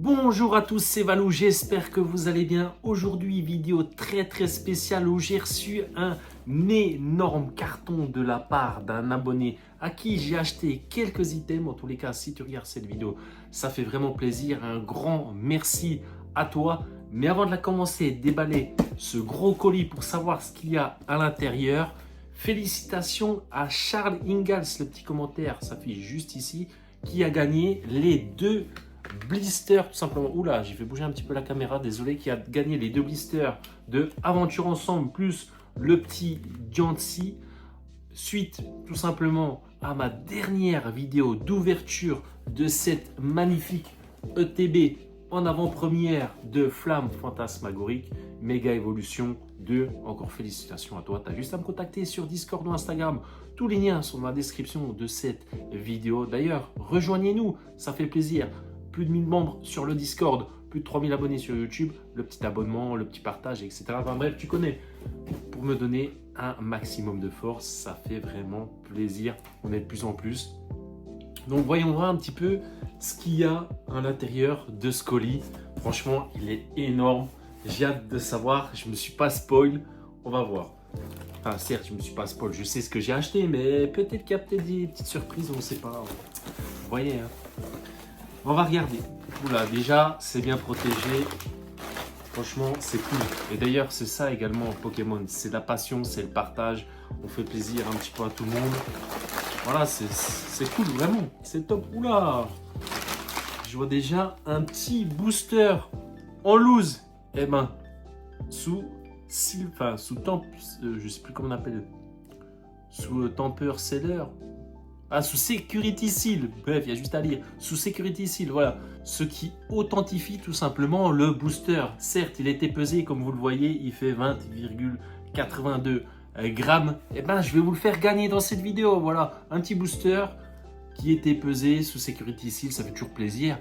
Bonjour à tous, c'est Valou, j'espère que vous allez bien. Aujourd'hui, vidéo très spéciale où j'ai reçu un énorme carton de la part d'un abonné à qui j'ai acheté quelques items. En tous les cas, si tu regardes cette vidéo, ça fait vraiment plaisir. Un grand merci à toi. Mais avant de la commencer, déballer ce gros colis pour savoir ce qu'il y a à l'intérieur. Félicitations à Charles Ingalls, le petit commentaire s'affiche juste ici, qui a gagné les deux blisters tout simplement. Oula, j'ai fait bouger un petit peu la caméra, désolé, qui a gagné les deux blisters de Aventure Ensemble plus le petit Diancie. Suite tout simplement à ma dernière vidéo d'ouverture de cette magnifique ETB en avant-première de Flamme Fantasmagorique Méga Évolution 2. Encore félicitations à toi, tu as juste à me contacter sur Discord ou Instagram. Tous les liens sont dans la description de cette vidéo. D'ailleurs, rejoignez-nous, ça fait plaisir. Plus de 1000 membres sur le Discord, plus de 3000 abonnés sur YouTube, le petit abonnement, le petit partage, etc. Enfin bref, tu connais. Pour me donner un maximum de force, ça fait vraiment plaisir. On est de plus en plus. Donc voyons voir un petit peu ce qu'il y a à l'intérieur de ce colis. Franchement, il est énorme. J'ai hâte de savoir. Je ne me suis pas spoil. On va voir. Enfin, certes, je ne me suis pas spoil. Je sais ce que j'ai acheté, mais peut-être qu'il y a peut-être des petites surprises. On ne sait pas. Vous voyez, hein. On va regarder. Oula, déjà, c'est bien protégé. Franchement, c'est cool. Et d'ailleurs, c'est ça également Pokémon. C'est la passion, c'est le partage. On fait plaisir un petit peu à tout le monde. Voilà, c'est cool, vraiment. C'est top. Oula, je vois déjà un petit booster en loose. Eh ben, sous temp, je sais plus comment on appelle. Sous temper seller. Ah, sous Security Seal, bref, il y a juste à lire. Sous Security Seal, voilà. Ce qui authentifie tout simplement le booster. Certes, il était pesé, comme vous le voyez, il fait 20,82 grammes. Eh ben, je vais vous le faire gagner dans cette vidéo. Voilà, un petit booster qui était pesé sous Security Seal, ça fait toujours plaisir.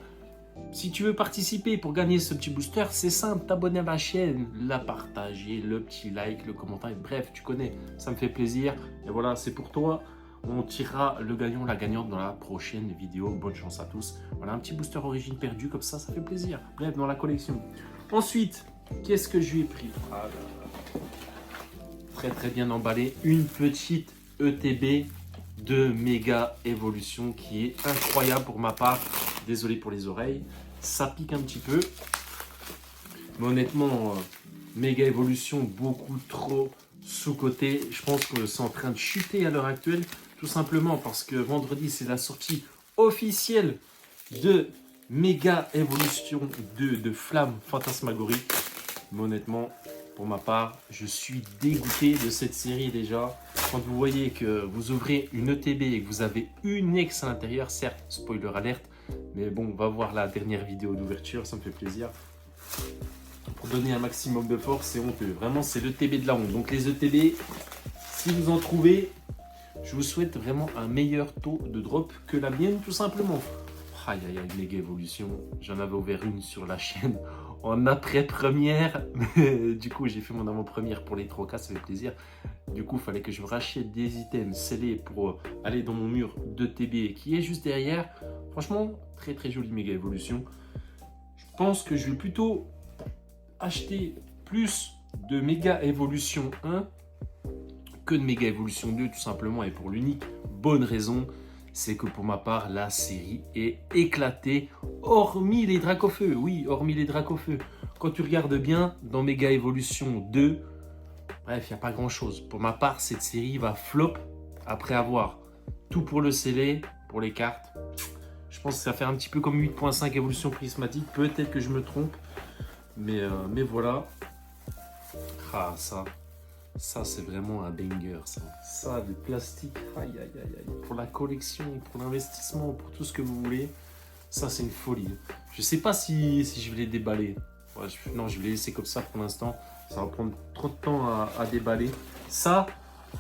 Si tu veux participer pour gagner ce petit booster, c'est simple, t'abonner à la chaîne, la partager, le petit like, le commentaire, bref, tu connais, ça me fait plaisir. Et voilà, c'est pour toi. On tirera le gagnant, la gagnante dans la prochaine vidéo. Bonne chance à tous. Voilà, un petit booster origine perdue, comme ça fait plaisir. Bref, dans la collection. Ensuite, qu'est-ce que je lui ai pris? Ah là là. Très bien emballé. Une petite ETB de Méga Évolution qui est incroyable pour ma part. Désolé pour les oreilles. Ça pique un petit peu. Mais honnêtement, Méga Évolution, beaucoup trop sous-côté. Je pense que c'est en train de chuter à l'heure actuelle. Tout simplement parce que vendredi, c'est la sortie officielle de Méga Évolution 2 de Flamme Fantasmagorique. Mais honnêtement, pour ma part, je suis dégoûté de cette série déjà. Quand vous voyez que vous ouvrez une ETB et que vous avez une ex à l'intérieur, certes, spoiler alerte, mais bon, on va voir la dernière vidéo d'ouverture, ça me fait plaisir. Pour donner un maximum de force, c'est honteux. Vraiment, c'est l'ETB de la honte. Donc les ETB, si vous en trouvez, je vous souhaite vraiment un meilleur taux de drop que la mienne, tout simplement. Aïe, méga évolution. J'en avais ouvert une sur la chaîne en après-première. Mais du coup, j'ai fait mon avant-première pour les 3K, ça fait plaisir. Du coup, il fallait que je rachète des items scellés pour aller dans mon mur d'ETB qui est juste derrière. Franchement, très jolie méga évolution. Je pense que je vais plutôt acheter plus de Méga Évolution 1 que de Méga Évolution 2, tout simplement, et pour l'unique bonne raison, c'est que pour ma part, la série est éclatée, hormis les Dracofeu. Oui, hormis les Dracofeu. Quand tu regardes bien, dans Méga Évolution 2, bref, il n'y a pas grand chose. Pour ma part, cette série va flop après avoir tout pour le sceller, pour les cartes. Je pense que ça fait un petit peu comme 8.5 évolution prismatique. Peut-être que je me trompe. Mais voilà. Ah, ça c'est vraiment un banger, ça. Ça, le plastique, aïe. Pour la collection, pour l'investissement, pour tout ce que vous voulez. Ça, c'est une folie. Je sais pas si je vais les déballer. Ouais, non, je vais les laisser comme ça pour l'instant. Ça va prendre trop de temps à déballer. Ça,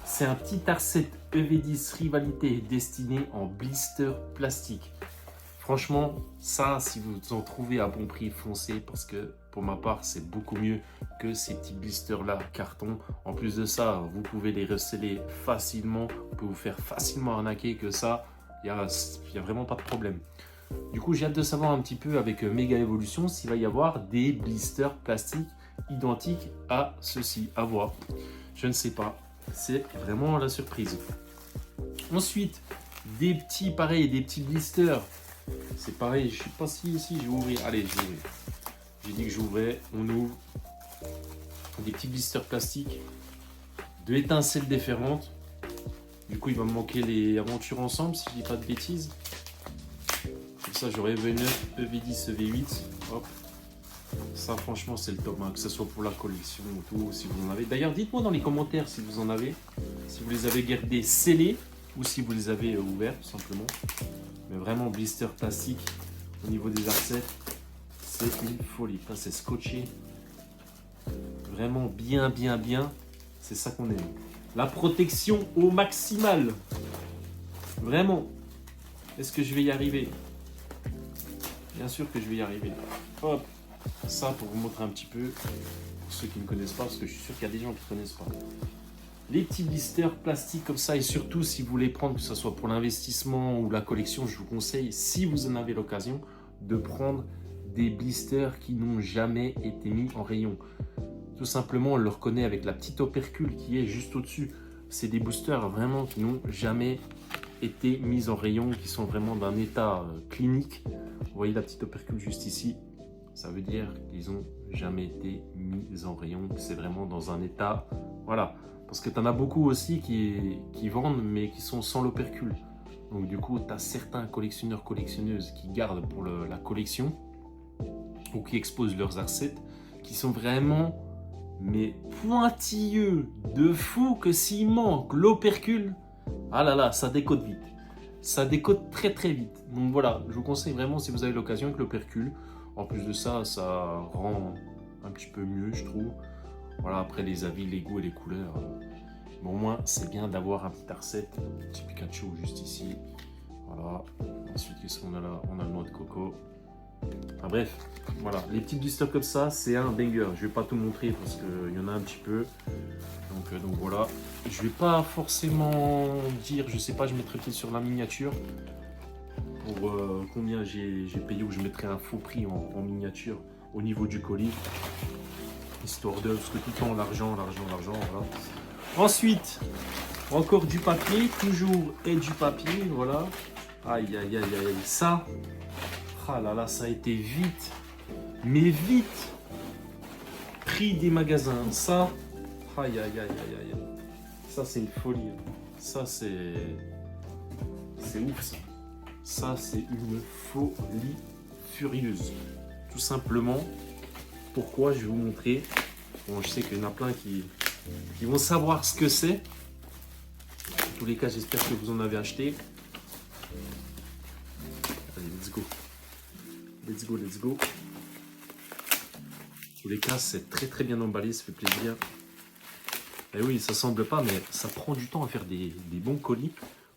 c'est un petit Arset EV10 Rivalité destiné en blister plastique. Franchement, ça, si vous en trouvez à bon prix, foncez parce que pour ma part, c'est beaucoup mieux que ces petits blisters-là carton. En plus de ça, vous pouvez les receller facilement. Vous pouvez vous faire facilement arnaquer que ça. Il y a vraiment pas de problème. Du coup, j'ai hâte de savoir un petit peu avec Mega Evolution s'il va y avoir des blisters plastiques identiques à ceci. À voir. Je ne sais pas. C'est vraiment la surprise. Ensuite, des petits, pareil, des petits blisters. C'est pareil, je ne sais pas si je vais ouvrir. Allez, je vais ouvrir. J'ai dit que j'ouvrais. On ouvre. Des petits blisters plastiques. De étincelles différentes. Du coup, il va me manquer les aventures ensemble, si je dis pas de bêtises. Comme ça, j'aurai EV9, EV10, EV8. Hop. Ça, franchement, c'est le top, hein, que ce soit pour la collection ou tout, si vous en avez. D'ailleurs, dites-moi dans les commentaires si vous en avez, si vous les avez gardés scellés ou si vous les avez ouverts, tout simplement. Mais vraiment, blister plastique au niveau des arcets, c'est une folie. Ça, c'est scotché. Vraiment bien. C'est ça qu'on aime. La protection au maximal. Vraiment. Est-ce que je vais y arriver? Bien sûr que je vais y arriver. Hop. Ça pour vous montrer un petit peu. Pour ceux qui ne connaissent pas, parce que je suis sûr qu'il y a des gens qui ne connaissent pas. Les petits blisters plastiques comme ça. Et surtout si vous voulez prendre, que ce soit pour l'investissement ou la collection, je vous conseille, si vous en avez l'occasion, de prendre des blisters qui n'ont jamais été mis en rayon. Tout simplement, on le reconnaît avec la petite opercule qui est juste au-dessus. C'est des boosters vraiment qui n'ont jamais été mis en rayon, qui sont vraiment d'un état clinique. Vous voyez la petite opercule juste ici. Ça veut dire qu'ils n'ont jamais été mis en rayon. C'est vraiment dans un état... Voilà. Parce que tu en as beaucoup aussi qui vendent, mais qui sont sans l'opercule. Donc du coup, tu as certains collectionneurs, collectionneuses qui gardent pour la collection ou qui exposent leurs arcets, qui sont vraiment... mais pointilleux de fou, que s'il manque l'opercule, ah là là, ça décode vite. Ça décode très vite. Donc voilà, je vous conseille vraiment, si vous avez l'occasion, avec l'opercule. En plus de ça, ça rend un petit peu mieux, je trouve. Voilà, après les avis, les goûts et les couleurs. Bon, au moins, c'est bien d'avoir un petit arcet, un petit Pikachu juste ici. Voilà. Ensuite, qu'est-ce qu'on a là? On a le noix de coco. Enfin, bref, voilà, les petits blisters comme ça, c'est un banger. Je vais pas tout montrer parce qu'il y en a un petit peu. Donc voilà, je vais pas forcément dire, je sais pas, je mettrai peut-être sur la miniature pour combien j'ai payé, ou je mettrai un faux prix en miniature au niveau du colis, histoire de, parce que tout le temps l'argent, voilà. Ensuite, encore du papier, toujours et du papier, voilà. Aïe, ça. Ah là là, ça a été vite, mais vite pris des magasins. Ça, aïe. Ça, c'est une folie. Ça, c'est ouf, ça. Ça, c'est une folie furieuse. Tout simplement, pourquoi, je vais vous montrer. Bon, je sais qu'il y en a plein qui vont savoir ce que c'est. En tous les cas, j'espère que vous en avez acheté. Allez, let's go. Let's go. En tous les cas, c'est très bien emballé, ça fait plaisir. Et oui, ça semble pas, mais ça prend du temps à faire des bons colis.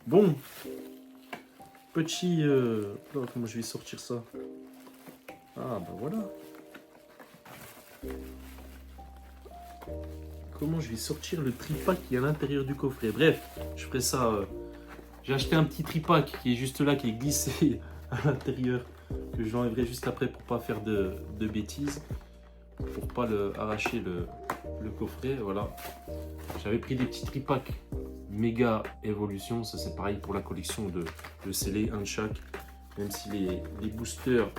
Bon, petit... là, comment je vais sortir ça? Ah, bah voilà. Comment je vais sortir le tripack qui est à l'intérieur du coffret? Bref, je ferai ça... J'ai acheté un petit tripack qui est juste là, qui est glissé à l'intérieur, que j'enlèverai juste après pour pas faire de bêtises, pour pas arracher le coffret. Voilà, j'avais pris des petits tripacks Mega Evolution, ça c'est pareil pour la collection de scellés, un de chaque. Même si les boosters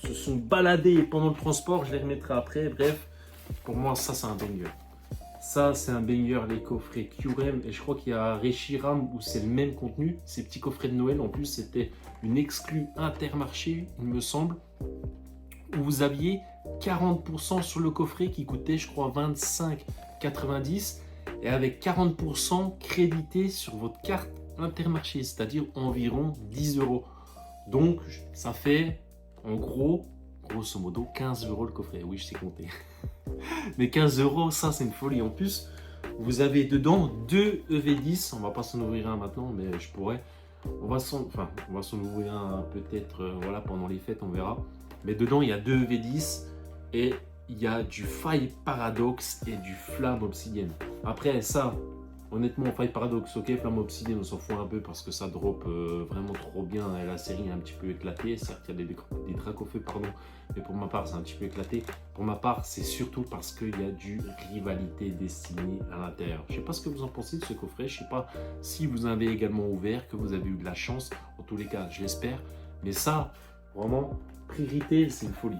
se sont baladés pendant le transport, je les remettrai après. Bref, pour moi ça c'est un banger. Ça, c'est un banger, les coffrets QRM. Et je crois qu'il y a Reshiram où c'est le même contenu. Ces petits coffrets de Noël, en plus, c'était une exclue Intermarché, il me semble, où vous aviez 40% sur le coffret qui coûtait, je crois, 25,90 € et avec 40% crédité sur votre carte Intermarché, c'est-à-dire environ 10 €. Donc, ça fait, en gros, grosso modo, 15 € le coffret. Oui, je sais compter. Mais 15 €, ça c'est une folie. En plus, vous avez dedans 2 EV10. On va pas s'en ouvrir un maintenant, mais je pourrais. On va s'en ouvrir un peut-être voilà, pendant les fêtes, on verra. Mais dedans, il y a 2 EV10 et il y a du Fire Paradox et du Flamme Obsidienne. Après ça, Honnêtement, Fight Paradox, ok, Flamme Obsidienne, on s'en fout un peu parce que ça drop vraiment trop bien. Et la série est un petit peu éclatée. Certes, il y a des Dracofeu, pardon, mais pour ma part, c'est un petit peu éclaté. Pour ma part, c'est surtout parce qu'il y a du rivalité destinée à l'intérieur. Je ne sais pas ce que vous en pensez de ce coffret. Je ne sais pas si vous avez également ouvert, que vous avez eu de la chance. En tous les cas, je l'espère. Mais ça, vraiment, prix retail, c'est une folie.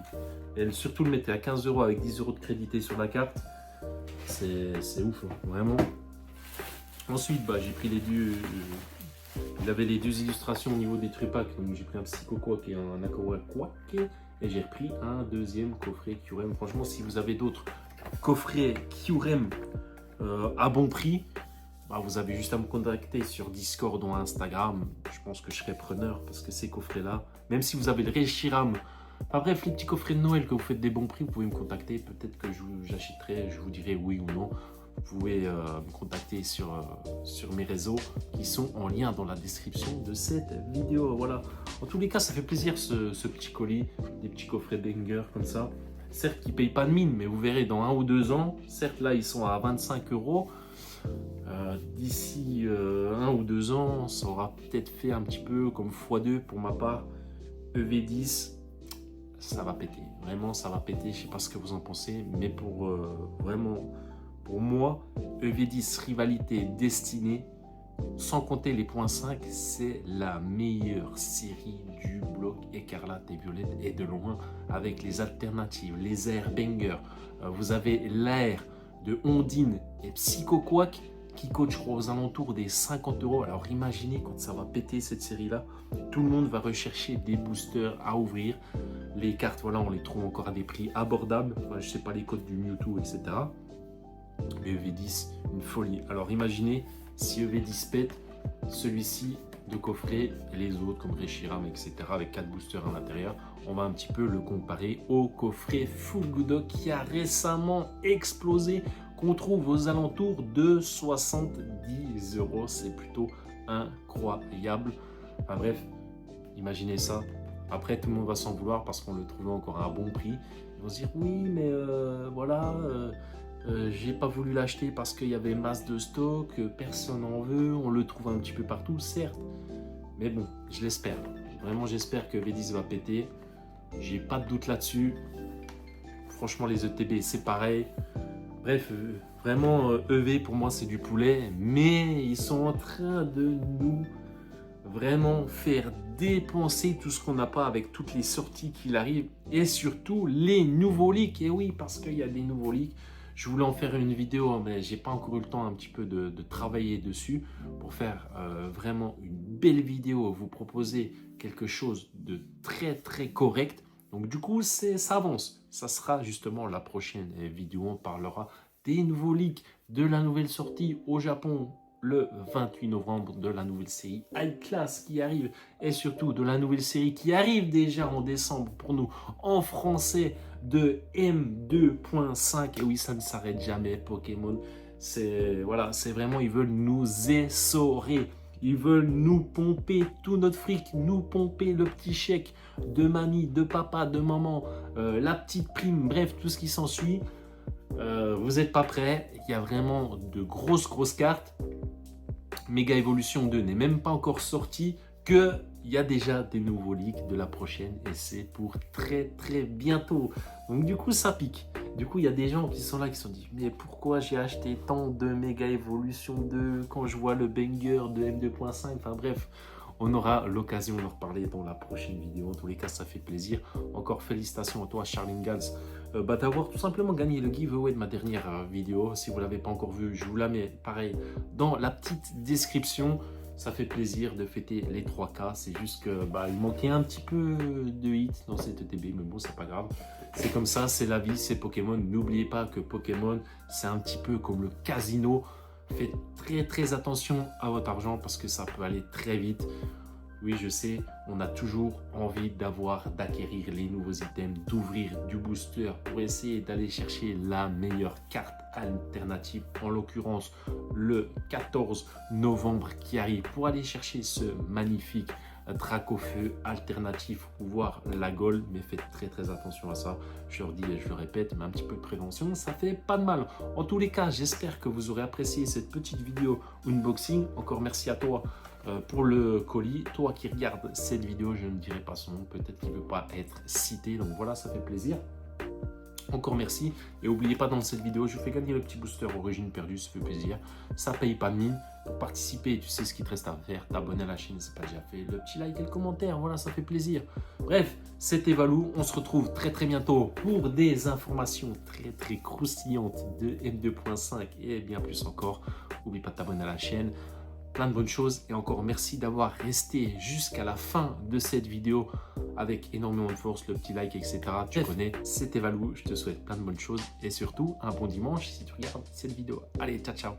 Et surtout le mettez à 15 € avec 10 € de crédité sur la carte. C'est ouf, hein, vraiment. Ensuite, bah, j'ai pris les deux. Il avait les deux illustrations au niveau des tripacks. Donc j'ai pris un Psycho Quack et un Aqua Quack. Et j'ai repris un deuxième coffret Kyurem. Franchement, si vous avez d'autres coffrets Kyurem à bon prix, bah, vous avez juste à me contacter sur Discord ou Instagram. Je pense que je serai preneur parce que ces coffrets-là, même si vous avez le Reshiram, enfin bref, les petits coffrets de Noël que vous faites des bons prix, vous pouvez me contacter. Peut-être que j'achèterai, je vous dirai oui ou non. Vous pouvez me contacter sur mes réseaux qui sont en lien dans la description de cette vidéo. Voilà. En tous les cas, ça fait plaisir ce petit colis, des petits coffrets banger comme ça. Certes, qui ne payent pas de mine, mais vous verrez dans 1 ou 2 ans. Certes, là, ils sont à 25 €. D'ici 1 ou 2 ans, ça aura peut-être fait un petit peu comme x2 pour ma part. EV10, ça va péter. Vraiment, ça va péter. Je ne sais pas ce que vous en pensez, mais vraiment... Pour moi, EV10 rivalité destinée, sans compter les points 5, c'est la meilleure série du bloc écarlate et violette et de loin avec les alternatives, les airs banger. Vous avez l'air de Ondine et Psycho Quack qui coach aux alentours des 50 €. Alors imaginez quand ça va péter cette série-là, tout le monde va rechercher des boosters à ouvrir. Les cartes, voilà, on les trouve encore à des prix abordables. Enfin, je ne sais pas les codes du Mewtwo, etc. Le EV10, une folie. Alors imaginez si EV10 pète, celui-ci de coffret et les autres comme Reshiram, etc. avec 4 boosters à l'intérieur, on va un petit peu le comparer au coffret Full Good qui a récemment explosé, qu'on trouve aux alentours de 70 €. C'est plutôt incroyable. Enfin bref, imaginez ça. Après, tout le monde va s'en vouloir parce qu'on le trouvait encore à un bon prix. Ils vont se dire oui, mais voilà. J'ai pas voulu l'acheter parce qu'il y avait masse de stock, personne n'en veut, on le trouve un petit peu partout, certes. Mais bon, je l'espère. Vraiment, j'espère que V10 va péter. J'ai pas de doute là-dessus. Franchement, les ETB, c'est pareil. Bref, vraiment, EV pour moi, c'est du poulet. Mais ils sont en train de nous vraiment faire dépenser tout ce qu'on n'a pas avec toutes les sorties qui arrivent. Et surtout, les nouveaux leaks. Et oui, parce qu'il y a des nouveaux leaks. Je voulais en faire une vidéo, mais j'ai pas encore eu le temps un petit peu de travailler dessus pour faire vraiment une belle vidéo, vous proposer quelque chose de très très correct. Donc du coup, ça avance. Ça sera justement la prochaine vidéo. On parlera des nouveaux leaks, de la nouvelle sortie au Japon le 28 novembre, de la nouvelle série High Class qui arrive et surtout de la nouvelle série qui arrive déjà en décembre pour nous en français de M2.5. Et oui, ça ne s'arrête jamais, Pokémon. Voilà, c'est vraiment, ils veulent nous essorer. Ils veulent nous pomper tout notre fric, nous pomper le petit chèque de mamie, de papa, de maman, la petite prime, bref, tout ce qui s'ensuit. Vous n'êtes pas prêts. Il y a vraiment de grosses cartes. Mega Evolution 2 n'est même pas encore sorti, qu'il y a déjà des nouveaux leaks de la prochaine et c'est pour très bientôt. Donc du coup ça pique. Du coup il y a des gens qui sont là qui se sont dit mais pourquoi j'ai acheté tant de Mega Evolution 2 quand je vois le banger de M2.5. Enfin bref, on aura l'occasion d'en reparler dans la prochaine vidéo. En tous les cas, ça fait plaisir. Encore félicitations à toi, Charline Gals, d'avoir tout simplement gagné le giveaway de ma dernière vidéo. Si vous ne l'avez pas encore vu, je vous la mets pareil dans la petite description. Ça fait plaisir de fêter les 3K. C'est juste que il manquait un petit peu de hits dans cette ETB, mais bon, c'est pas grave. C'est comme ça, c'est la vie, c'est Pokémon. N'oubliez pas que Pokémon, c'est un petit peu comme le casino. Faites très attention à votre argent parce que ça peut aller très vite. Oui, je sais, on a toujours envie d'acquérir les nouveaux items, d'ouvrir du booster pour essayer d'aller chercher la meilleure carte alternative. En l'occurrence, le 14 novembre qui arrive pour aller chercher ce magnifique drac au feu alternatif ou voire la gold, mais faites très attention à ça. Je leur dis et je le répète, mais un petit peu de prévention, ça fait pas de mal. En tous les cas, j'espère que vous aurez apprécié cette petite vidéo unboxing. Encore merci à toi pour le colis. Toi qui regardes cette vidéo, je ne dirai pas son nom, peut-être qu'il ne veut pas être cité, donc voilà, ça fait plaisir. Encore merci et n'oubliez pas, dans cette vidéo je vous fais gagner le petit booster Origine Perdue, ça fait plaisir, ça paye pas de mine. Pour participer, tu sais ce qu'il te reste à faire, t'abonner à la chaîne si ce n'est pas déjà fait, le petit like et le commentaire, voilà, ça fait plaisir. Bref, c'était Valou, on se retrouve très bientôt pour des informations très croustillantes de M2.5 et bien plus encore. N'oublie pas de t'abonner à la chaîne. Plein de bonnes choses et encore merci d'avoir resté jusqu'à la fin de cette vidéo avec énormément de force, le petit like, etc. Tu connais, c'était Valou, je te souhaite plein de bonnes choses et surtout un bon dimanche si tu regardes cette vidéo. Allez, ciao